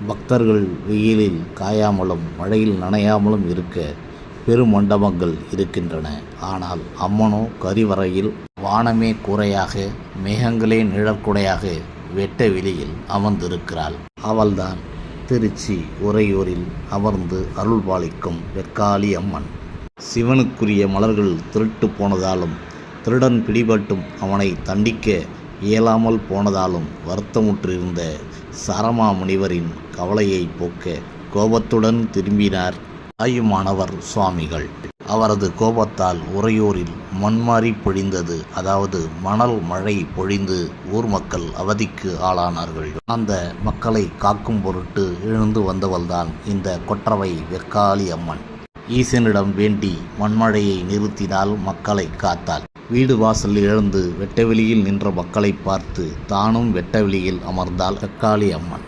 பக்தர்கள் வெயிலில் காயாமலும் மழையில் நனையாமலும் இருக்க பெருமண்டபங்கள் இருக்கின்றன. ஆனால் அம்மனோ கரிவறையில் வானமே கூரையாக மேகங்களே நிழற்குடையாக வெட்ட வெளியில் அமர்ந்திருக்கிறாள். அவள்தான் திருச்சி உறையூரில் அமர்ந்து அருள்பாலிக்கும் வெக்காளி அம்மன். சிவனுக்குரிய மலர்கள் திருட்டு போனதாலும் திருடன் பிடிபட்டும் அவனை தண்டிக்க இயலாமல் போனதாலும் வருத்தமுற்றிருந்த சரமா முனிவரின் கவலையை போக்க கோபத்துடன் திரும்பினார் தாயுமானவர் சுவாமிகள். அவரது கோபத்தால் உறையூரில் மண்மாரி பொழிந்தது. அதாவது மணல் மழை பொழிந்து ஊர் மக்கள் அவதிக்கு ஆளானார்கள். அந்த மக்களை காக்கும் பொருட்டு எழுந்து வந்தவள்தான் இந்த கொற்றவை வெக்காளி அம்மன். ஈசனிடம் வேண்டி மண்மழையை நிறுத்தினால் மக்களை காத்தாள். வீடு வாசல் எழுந்து வெட்டவெளியில் நின்ற மக்களை பார்த்து தானும் வெட்டவெளியில் அமர்ந்தாள் வெக்காளி அம்மன்.